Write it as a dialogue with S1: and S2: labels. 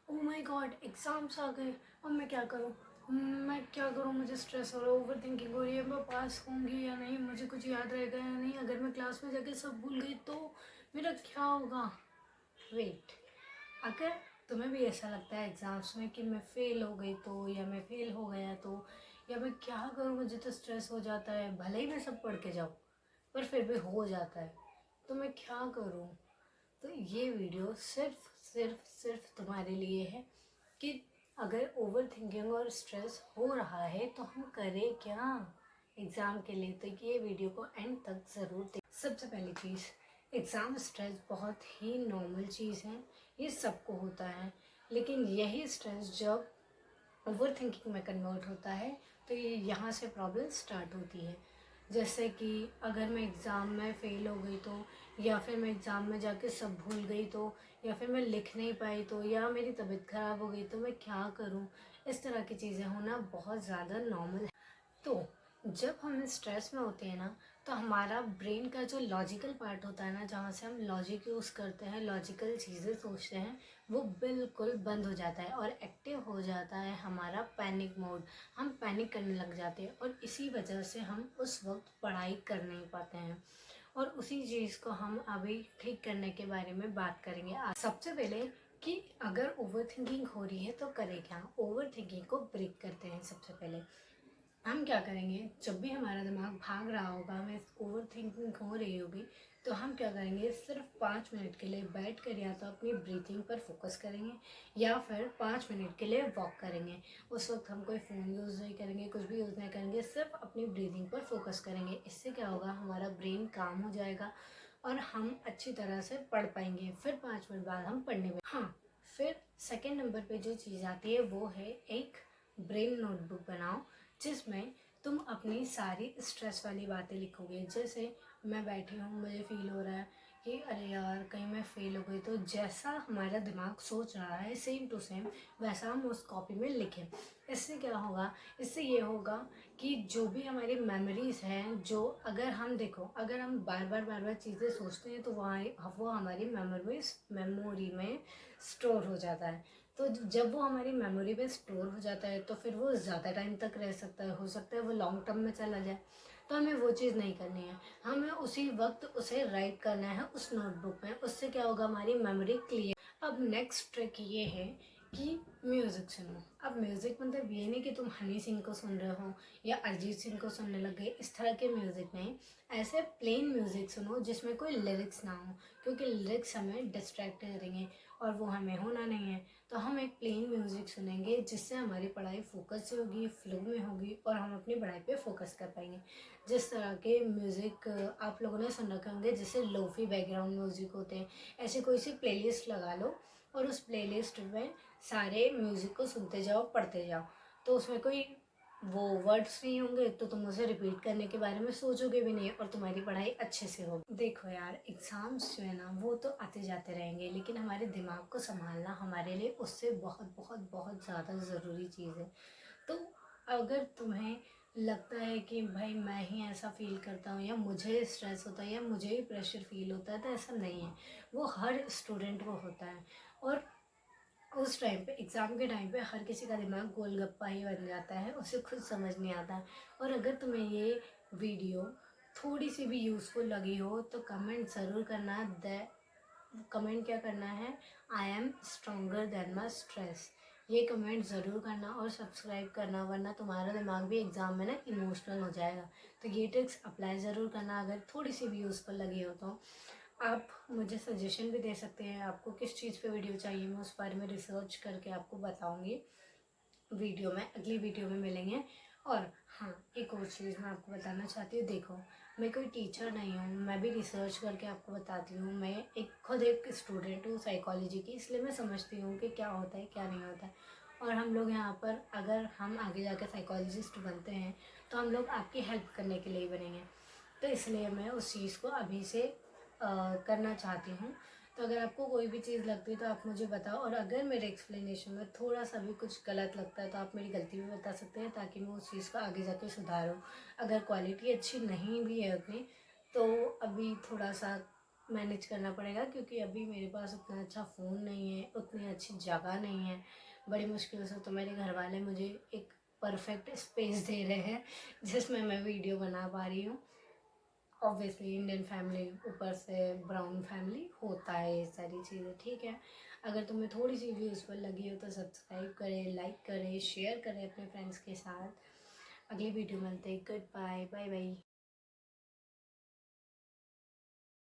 S1: Oh my God, exams आ गए। अब मैं क्या करूँ? मैं क्या करूँ? मुझे स्ट्रेस हो रहा है, ओवर थिंकिंग हो रही है। मैं पास होंगी या नहीं, मुझे कुछ याद रहेगा या नहीं, अगर मैं क्लास में जाके सब भूल गई तो मेरा क्या होगा? वेट, अगर तुम्हें भी ऐसा लगता है एग्ज़ाम्स में कि मैं फ़ेल हो गई तो, या मैं फ़ेल हो गया तो, या मैं क्या करूँ, मुझे तो स्ट्रेस हो जाता है, भले ही मैं सब पढ़ के जाऊँ पर फिर भी हो जाता है, तो मैं क्या करूँ? तो ये वीडियो सिर्फ सिर्फ सिर्फ तुम्हारे लिए है कि अगर ओवर थिंकिंग और स्ट्रेस हो रहा है तो हम करें क्या एग्ज़ाम के लिए। तो ये वीडियो को एंड तक ज़रूर देख। सबसे पहली चीज़, एग्ज़ाम स्ट्रेस बहुत ही नॉर्मल चीज़ है, ये सबको होता है। लेकिन यही स्ट्रेस जब ओवर थिंकिंग में कन्वर्ट होता है तो ये यहाँ से प्रॉब्लम स्टार्ट होती है। जैसे कि अगर मैं एग्ज़ाम में फ़ेल हो गई तो, या फिर मैं एग्ज़ाम में जाके सब भूल गई तो, या फिर मैं लिख नहीं पाई तो, या मेरी तबीयत ख़राब हो गई तो मैं क्या करूँ? इस तरह की चीज़ें होना बहुत ज़्यादा नॉर्मल है। तो जब हम स्ट्रेस में होते हैं ना, तो हमारा ब्रेन का जो लॉजिकल पार्ट होता है ना, जहाँ से हम लॉजिक यूज़ करते हैं, लॉजिकल चीज़ें सोचते हैं, वो बिल्कुल बंद हो जाता है और एक्टिव हो जाता है हमारा पैनिक मोड। हम पैनिक करने लग जाते हैं और इसी वजह से हम उस वक्त पढ़ाई कर नहीं पाते हैं। और उसी चीज़ को हम अभी ठीक करने के बारे में बात करेंगे आज। सबसे पहले कि अगर ओवर थिंकिंग हो रही है तो करें क्या? ओवर थिंकिंग को ब्रेक करते हैं। सबसे पहले हम क्या करेंगे, जब भी हमारा दिमाग भाग रहा होगा, हमें ओवर थिंकिंग हो रही होगी, तो हम क्या करेंगे, सिर्फ 5 मिनट के लिए बैठ कर या तो अपनी ब्रीथिंग पर फोकस करेंगे, या फिर 5 मिनट के लिए वॉक करेंगे। उस वक्त हम कोई फ़ोन यूज़ नहीं करेंगे, कुछ भी यूज़ नहीं करेंगे, सिर्फ अपनी ब्रीथिंग पर फोकस करेंगे। इससे क्या होगा, हमारा ब्रेन काम हो जाएगा और हम अच्छी तरह से पढ़ पाएंगे। फिर 5 मिनट बाद हम पढ़ने में, हाँ, फिर सेकेंड नंबर पे जो चीज़ आती है वो है एक ब्रेन नोटबुक बनाओ, जिसमें तुम अपनी सारी स्ट्रेस वाली बातें लिखोगे। जैसे मैं बैठी हूँ, मुझे फील हो रहा है कि अरे यार कहीं मैं फ़ेल हो गई, तो जैसा हमारा दिमाग सोच रहा है सेम टू सेम वैसा हम उस कॉपी में लिखें। इससे क्या होगा, इससे ये होगा कि जो भी हमारी मेमोरीज़ हैं, जो अगर हम देखो, अगर हम बार बार चीज़ें सोचते हैं तो वो हमारी मेमोरी में स्टोर हो जाता है। तो जब वो हमारी मेमोरी में स्टोर हो जाता है तो फिर वो ज़्यादा टाइम तक रह सकता है, हो सकता है वो लॉन्ग टर्म में चला जाए। तो हमें वो चीज़ नहीं करनी है, हमें उसी वक्त उसे राइट करना है उस नोटबुक में। उससे क्या होगा, हमारी मेमोरी क्लियर। अब नेक्स्ट ट्रिक ये है कि म्यूज़िक सुनो। अब म्यूज़िक मतलब ये नहीं कि तुम हनी सिंह को सुन रहे हो या अरिजीत सिंह को सुनने लग गए, इस तरह के म्यूज़िक नहीं। ऐसे प्लेन म्यूज़िक सुनो जिसमें कोई लिरिक्स ना हो, क्योंकि लिरिक्स हमें डिस्ट्रैक्ट करेंगे और वो हमें होना नहीं है। तो हम एक प्लेन म्यूज़िक सुनेंगे जिससे हमारी पढ़ाई फोकस से होगी, फ्लो में होगी और हम अपनी पढ़ाई पे फोकस कर पाएंगे। जिस तरह के म्यूज़िक आप लोगों ने सुन रखे होंगे, जैसे लोफी बैकग्राउंड म्यूज़िक होते हैं, ऐसी कोई सी प्लेलिस्ट लगा लो और उस प्लेलिस्ट में सारे म्यूज़िक को सुनते जाओ, पढ़ते जाओ। तो उसमें कोई वो वर्ड्स नहीं होंगे, तो तुम उसे रिपीट करने के बारे में सोचोगे भी नहीं और तुम्हारी पढ़ाई अच्छे से होगी। देखो यार, एग्ज़ाम्स जो है ना वो तो आते जाते रहेंगे, लेकिन हमारे दिमाग को संभालना हमारे लिए उससे बहुत बहुत बहुत ज़्यादा ज़रूरी चीज़ है। तो अगर तुम्हें लगता है कि भाई मैं ही ऐसा फील करता हूँ, या मुझे स्ट्रेस होता है, या मुझे ही प्रेशर फील होता है, तो ऐसा नहीं है। वो हर स्टूडेंट को होता है। और उस टाइम पे, एग्ज़ाम के टाइम पे, हर किसी का दिमाग गोलगप्पा ही बन जाता है, उसे खुद समझ नहीं आता। और अगर तुम्हें ये वीडियो थोड़ी सी भी यूज़फुल लगी हो तो कमेंट ज़रूर करना। कमेंट क्या करना है, I am stronger then my stress. ये कमेंट ज़रूर करना और सब्सक्राइब करना, वरना तुम्हारा दिमाग भी एग्ज़ाम में ना इमोशनल हो जाएगा। तो ये ट्रिक्स अप्लाई ज़रूर करना अगर थोड़ी सी भी यूज़फुल लगी हो तो। आप मुझे सजेशन भी दे सकते हैं, आपको किस चीज़ पे वीडियो चाहिए, मैं उस बारे में रिसर्च करके आपको बताऊंगी वीडियो में। अगली वीडियो में मिलेंगे। और हाँ, एक और चीज़ मैं आपको बताना चाहती हूँ। देखो, मैं कोई टीचर नहीं हूँ, मैं भी रिसर्च करके आपको बताती हूँ। मैं खुद एक स्टूडेंट हूँ साइकोलॉजी की, इसलिए मैं समझती हूँ कि क्या होता है क्या नहीं होता है। और हम लोग यहाँ पर, अगर हम आगे जाकर साइकोलॉजिस्ट बनते हैं तो हम लोग आपकी हेल्प करने के लिए ही बनेंगे। तो इसलिए मैं उस चीज़ को अभी से करना चाहती हूँ। तो अगर आपको कोई भी चीज़ लगती है तो आप मुझे बताओ, और अगर मेरे एक्सप्लेनेशन में थोड़ा सा भी कुछ गलत लगता है तो आप मेरी गलती भी बता सकते हैं, ताकि मैं उस चीज़ को आगे जाके सुधारूँ। अगर क्वालिटी अच्छी नहीं भी है उतनी, तो अभी थोड़ा सा मैनेज करना पड़ेगा, क्योंकि अभी मेरे पास उतना अच्छा फ़ोन नहीं है, उतनी अच्छी जगह नहीं है। बड़ी मुश्किल से तो मेरे घर वाले मुझे एक परफेक्ट स्पेस दे रहे हैं जिसमें मैं वीडियो बना पा रही हूँ। ऑब्वियसली इंडियन फैमिली, ऊपर से ब्राउन फैमिली, होता है ये सारी चीज़ें, ठीक है। अगर तुम्हें थोड़ी सी भी यूज़फुल लगी हो तो सब्सक्राइब करें, लाइक करें, शेयर करें अपने फ्रेंड्स के साथ। अगली वीडियो मिलते हैं। Goodbye, bye bye.